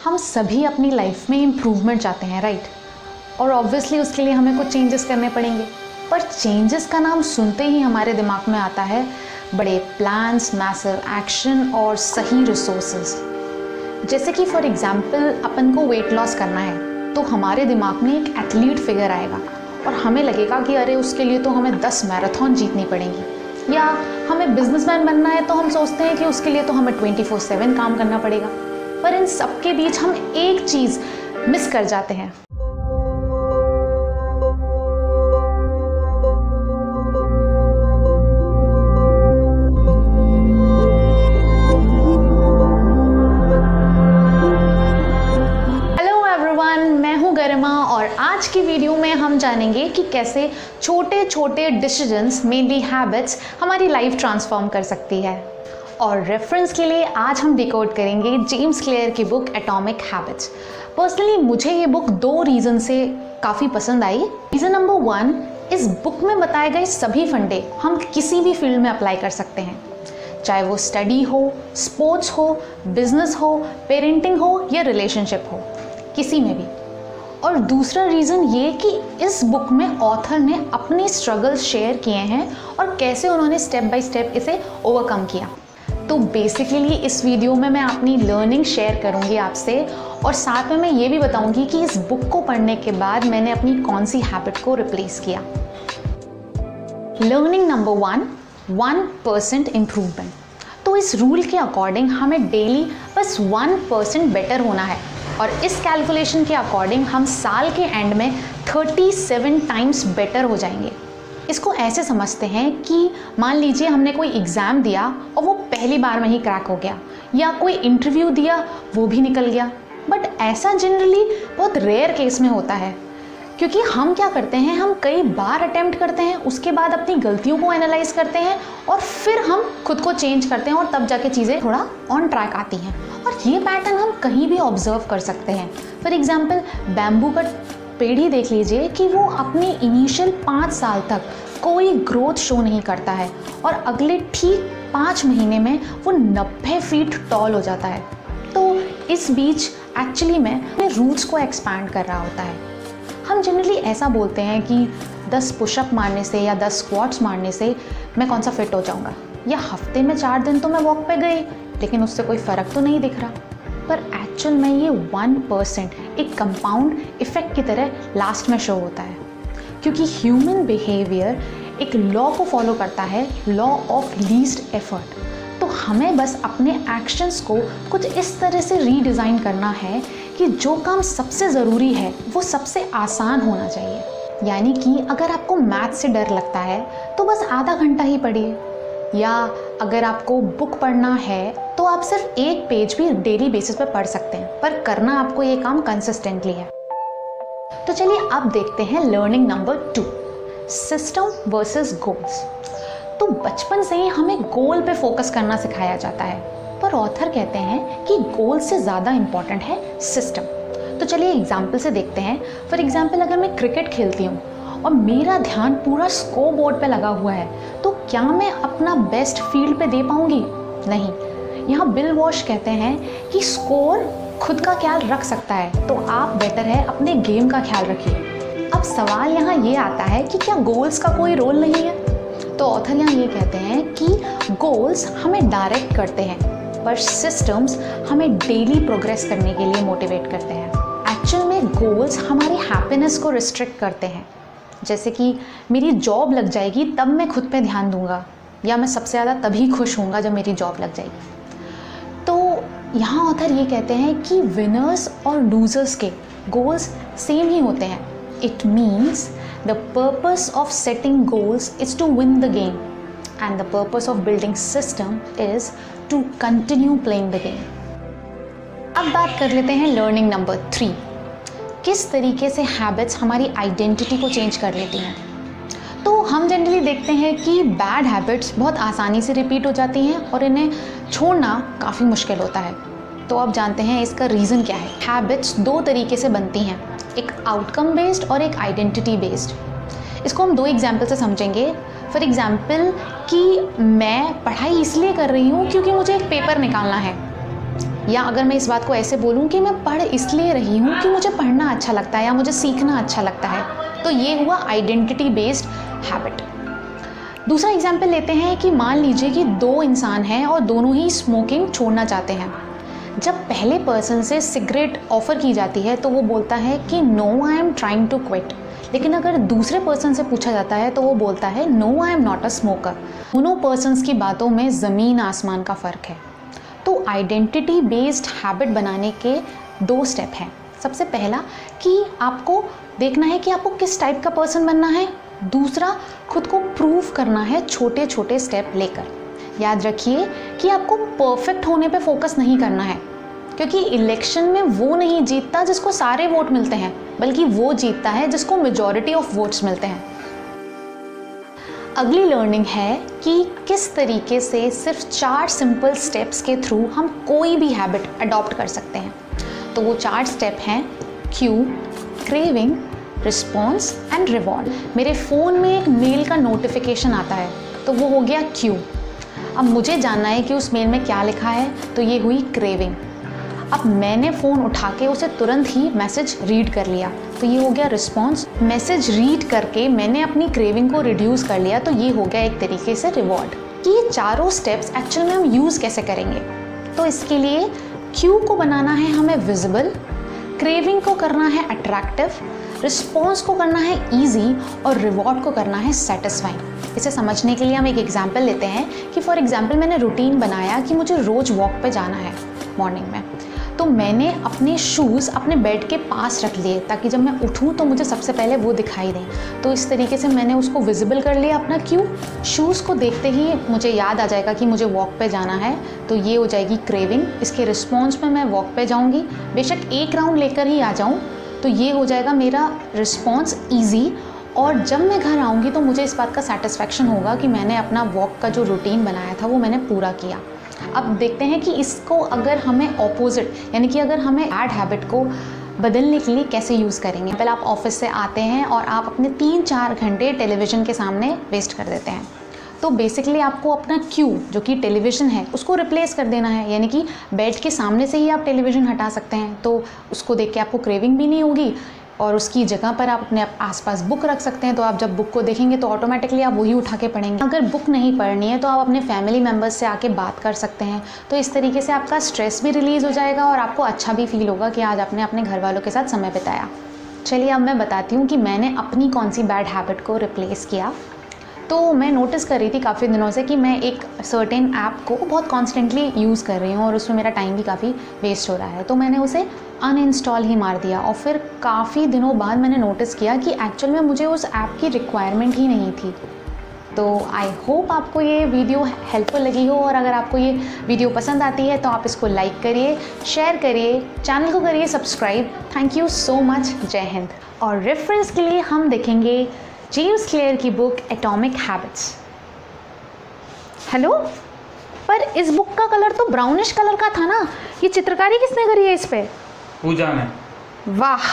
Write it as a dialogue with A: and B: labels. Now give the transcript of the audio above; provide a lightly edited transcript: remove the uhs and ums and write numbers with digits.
A: हम सभी अपनी लाइफ में इम्प्रूवमेंट चाहते हैं, राइट? और ऑब्वियसली उसके लिए हमें कुछ चेंजेस करने पड़ेंगे। पर चेंजेस का नाम सुनते ही हमारे दिमाग में आता है बड़े प्लान्स, मैसिव एक्शन और सही रिसोर्सेज। जैसे कि फॉर एग्जांपल अपन को वेट लॉस करना है तो हमारे दिमाग में एक एथलीट फिगर आएगा और हमें लगेगा कि अरे उसके लिए तो हमें 10 मैराथन जीतनी पड़ेंगी। या हमें बिजनेसमैन बनना है तो हम सोचते हैं कि उसके लिए तो हमें 24/7 काम करना पड़ेगा। पर इन सब के बीच हम एक चीज़ मिस कर जाते हैं। और आज की वीडियो में हम जानेंगे कि कैसे छोटे छोटे डिसीजंस, मेनली हैबिट्स, हमारी लाइफ ट्रांसफॉर्म कर सकती है। और रेफरेंस के लिए आज हम डिकोड करेंगे जेम्स क्लियर की बुक एटॉमिक हैबिट्स। पर्सनली मुझे ये बुक 2 रीज़न से काफ़ी पसंद आई। रीज़न नंबर 1, इस बुक में बताए गए सभी फंडे हम किसी भी फील्ड में अप्लाई कर सकते हैं, चाहे वो स्टडी हो, स्पोर्ट्स हो, बिजनेस हो, पेरेंटिंग हो या रिलेशनशिप हो, किसी में भी। और दूसरा रीज़न ये कि इस बुक में ऑथर ने अपने स्ट्रगल्स शेयर किए हैं और कैसे उन्होंने स्टेप बाय स्टेप इसे ओवरकम किया। तो बेसिकली इस वीडियो में मैं अपनी लर्निंग शेयर करूंगी आपसे और साथ में मैं ये भी बताऊंगी कि इस बुक को पढ़ने के बाद मैंने अपनी कौन सी हैबिट को रिप्लेस किया। Learning number 1, 1% improvement. तो इस रूल के अकॉर्डिंग हमें डेली बस 1% बेटर होना है और इस कैलकुलेशन के अकॉर्डिंग हम साल के एंड में 37 टाइम्स बेटर हो जाएंगे। इसको ऐसे समझते हैं कि मान लीजिए हमने कोई एग्ज़ाम दिया और वो पहली बार में ही क्रैक हो गया, या कोई इंटरव्यू दिया वो भी निकल गया। बट ऐसा जनरली बहुत रेयर केस में होता है, क्योंकि हम क्या करते हैं, हम कई बार अटेम्प्ट करते हैं, उसके बाद अपनी गलतियों को एनालाइज करते हैं और फिर हम खुद को चेंज करते हैं और तब जाके चीज़ें थोड़ा ऑन ट्रैक आती हैं। और ये पैटर्न हम कहीं भी ऑब्जर्व कर सकते हैं। फॉर एग्जाम्पल बैम्बू का पेड़ ही देख लीजिए कि वो अपने इनिशियल 5 साल तक कोई ग्रोथ शो नहीं करता है और अगले ठीक 5 महीने में वो 90 फीट टॉल हो जाता है। तो इस बीच एक्चुअली में अपने रूट्स को एक्सपैंड कर रहा होता है। हम जनरली ऐसा बोलते हैं कि 10 पुशअप मारने से या 10 स्क्वाट्स मारने से मैं कौन सा फिट हो जाऊंगा, या हफ्ते में 4 दिन तो मैं वॉक पे गई लेकिन उससे कोई फ़र्क तो नहीं दिख रहा। पर एक्चुअल में ये 1% एक कंपाउंड इफ़ेक्ट की तरह लास्ट में शो होता है, क्योंकि ह्यूमन बिहेवियर एक लॉ को फॉलो करता है, लॉ ऑफ लीस्ट एफर्ट। तो हमें बस अपने एक्शंस को कुछ इस तरह से रीडिज़ाइन करना है कि जो काम सबसे ज़रूरी है वो सबसे आसान होना चाहिए। यानी कि अगर आपको मैथ से डर लगता है तो बस आधा घंटा ही पढ़िए, या अगर आपको बुक पढ़ना है तो आप सिर्फ 1 पेज भी डेली बेसिस पे पढ़ सकते हैं, पर करना आपको ये काम कंसिस्टेंटली है। तो चलिए अब देखते हैं learning number 2, system versus goals. तो बचपन से ही हमें गोल पे फोकस करना सिखाया जाता है, पर ऑथर कहते हैं कि गोल से ज़्यादा इम्पॉर्टेंट है सिस्टम। तो चलिए एग्जाम्पल से देखते हैं। फॉर एग्जाम्पल अगर मैं क्रिकेट खेलती हूँ और मेरा ध्यान पूरा स्कोर बोर्ड पे लगा हुआ है तो क्या मैं अपना बेस्ट फील्ड पे दे पाऊंगी? नहीं। यहाँ बिल वॉश कहते हैं कि स्कोर खुद का ख्याल रख सकता है, तो आप बेटर है अपने गेम का ख्याल रखिए। अब सवाल यहाँ ये आता है कि क्या गोल्स का कोई रोल नहीं है? तो ऑथर यहाँ ये कहते हैं कि गोल्स हमें डायरेक्ट करते हैं, पर सिस्टम्स हमें डेली प्रोग्रेस करने के लिए मोटिवेट करते हैं। एक्चुअल में गोल्स हमारी हैप्पीनेस को रिस्ट्रिक्ट करते हैं। जैसे कि मेरी जॉब लग जाएगी तब मैं खुद पे ध्यान दूंगा, या मैं सबसे ज़्यादा तभी खुश होऊंगा जब मेरी जॉब लग जाएगी। तो यहाँ ऑथर ये कहते हैं कि विनर्स और लूजर्स के गोल्स सेम ही होते हैं। It means the purpose of setting goals is to win the game and the purpose of building system is to continue playing the game. अब बात कर लेते हैं लर्निंग नंबर 3, किस तरीके से हैबिट्स हमारी आइडेंटिटी को चेंज कर लेती हैं। तो हम जनरली देखते हैं कि बैड हैबिट्स बहुत आसानी से रिपीट हो जाती हैं और इन्हें छोड़ना काफ़ी मुश्किल होता है। तो अब जानते हैं इसका रीज़न क्या है। हैबिट्स 2 तरीके से बनती हैं, एक आउटकम बेस्ड और एक आइडेंटिटी बेस्ड। इसको हम 2 एग्जाम्पल से समझेंगे। फॉर एग्जाम्पल कि मैं पढ़ाई इसलिए कर रही हूँ क्योंकि मुझे एक पेपर निकालना है, या अगर मैं इस बात को ऐसे बोलूँ कि मैं पढ़ इसलिए रही हूँ कि मुझे पढ़ना अच्छा लगता है या मुझे सीखना अच्छा लगता है, तो ये हुआ आइडेंटिटी बेस्ड हैबिट। दूसरा एग्जाम्पल लेते हैं कि मान लीजिए कि दो इंसान हैं और दोनों ही स्मोकिंग छोड़ना चाहते हैं। जब पहले पर्सन से सिगरेट ऑफ़र की जाती है तो वो बोलता है कि no I am trying to quit, लेकिन अगर दूसरे पर्सन से पूछा जाता है तो वो बोलता है no I am not a smoker. दोनों पर्सन्स की बातों में ज़मीन आसमान का फ़र्क है। तो आइडेंटिटी बेस्ड हैबिट बनाने के 2 स्टेप हैं। सबसे पहला कि आपको देखना है कि आपको किस टाइप का पर्सन बनना है। दूसरा, खुद को प्रूव करना है छोटे छोटे स्टेप लेकर। याद रखिए कि आपको परफेक्ट होने पे फोकस नहीं करना है, क्योंकि इलेक्शन में वो नहीं जीतता जिसको सारे वोट मिलते हैं, बल्कि वो जीतता है जिसको मेजॉरिटी ऑफ वोट्स मिलते हैं। अगली लर्निंग है कि किस तरीके से सिर्फ 4 सिंपल स्टेप्स के थ्रू हम कोई भी हैबिट अडॉप्ट कर सकते हैं। तो वो 4 स्टेप हैं Q, craving, response and reward. मेरे फ़ोन में एक मेल का नोटिफिकेशन आता है तो वो हो गया क्यू। अब मुझे जानना है कि उस मेल में क्या लिखा है, तो ये हुई क्रेविंग। अब मैंने फ़ोन उठा के उसे तुरंत ही मैसेज रीड कर लिया, तो ये हो गया रिस्पॉन्स। मैसेज रीड करके मैंने अपनी क्रेविंग को रिड्यूस कर लिया, तो ये हो गया एक तरीके से रिवॉर्ड। कि ये चारों स्टेप्स एक्चुअल में हम यूज़ कैसे करेंगे, तो इसके लिए क्यू को बनाना है हमें विजिबल, क्रेविंग को करना है अट्रैक्टिव, रिस्पॉन्स को करना है ईजी और रिवॉर्ड को करना है सेटिस्फाइंग। इसे समझने के लिए हम एक एग्जाम्पल लेते हैं कि फॉर एग्जाम्पल मैंने रूटीन बनाया कि मुझे रोज़ वॉक पे जाना है मॉर्निंग में, तो मैंने अपने शूज़ अपने बेड के पास रख लिए ताकि जब मैं उठूँ तो मुझे सबसे पहले वो दिखाई दें। तो इस तरीके से मैंने उसको विजिबल कर लिया अपना क्यू। शूज़ को देखते ही मुझे याद आ जाएगा कि मुझे वॉक पे जाना है, तो ये हो जाएगी क्रेविंग। इसके रिस्पॉन्स में मैं वॉक पे जाऊँगी, बेशक 1 राउंड लेकर ही आ जाऊँ, तो ये हो जाएगा मेरा रिस्पॉन्स ईजी। और जब मैं घर आऊँगी तो मुझे इस बात का सेटिस्फेक्शन होगा कि मैंने अपना वॉक का जो रूटीन बनाया था वो मैंने पूरा किया। अब देखते हैं कि इसको अगर हमें ऑपोजिट, यानी कि अगर हमें बैड हैबिट को बदलने के लिए कैसे यूज़ करेंगे। पहले आप ऑफिस से आते हैं और आप अपने 3-4 घंटे टेलीविज़न के सामने वेस्ट कर देते हैं, तो बेसिकली आपको अपना क्यू जो कि टेलीविज़न है उसको रिप्लेस कर देना है, यानी कि बेड के सामने से ही आप टेलीविज़न हटा सकते हैं, तो उसको देख के आपको क्रेविंग भी नहीं होगी और उसकी जगह पर आप अपने आसपास बुक रख सकते हैं। तो आप जब बुक को देखेंगे तो ऑटोमेटिकली आप वही उठा के पढ़ेंगे। अगर बुक नहीं पढ़नी है तो आप अपने फैमिली मेम्बर्स से आके बात कर सकते हैं। तो इस तरीके से आपका स्ट्रेस भी रिलीज़ हो जाएगा और आपको अच्छा भी फील होगा कि आज आपने अपने घर वालों के साथ समय बिताया। चलिए अब मैं बताती हूँ कि मैंने अपनी कौन सी बैड हैबिट को रिप्लेस किया। तो मैं नोटिस कर रही थी काफ़ी दिनों से कि मैं एक सर्टेन ऐप को बहुत कॉन्स्टेंटली यूज़ कर रही हूँ और उसमें मेरा टाइम भी काफ़ी वेस्ट हो रहा है, तो मैंने उसे अनइंस्टॉल ही मार दिया। और फिर काफ़ी दिनों बाद मैंने नोटिस किया कि एक्चुअल में मुझे उस ऐप की रिक्वायरमेंट ही नहीं थी। तो आई होप आपको ये वीडियो हेल्पफुल लगी हो, और अगर आपको ये वीडियो पसंद आती है तो आप इसको लाइक करिए, शेयर करिए, चैनल को करिए subscribe. Thank you so much. जय हिंद। और रेफरेंस के लिए हम देखेंगे जेम्स क्लियर की बुक एटॉमिक हैबिट्स। हेलो, पर इस बुक का कलर तो ब्राउनिश कलर का था ना, ये चित्रकारी किसने करी है इस पे?
B: पूजा ने।
A: वाह।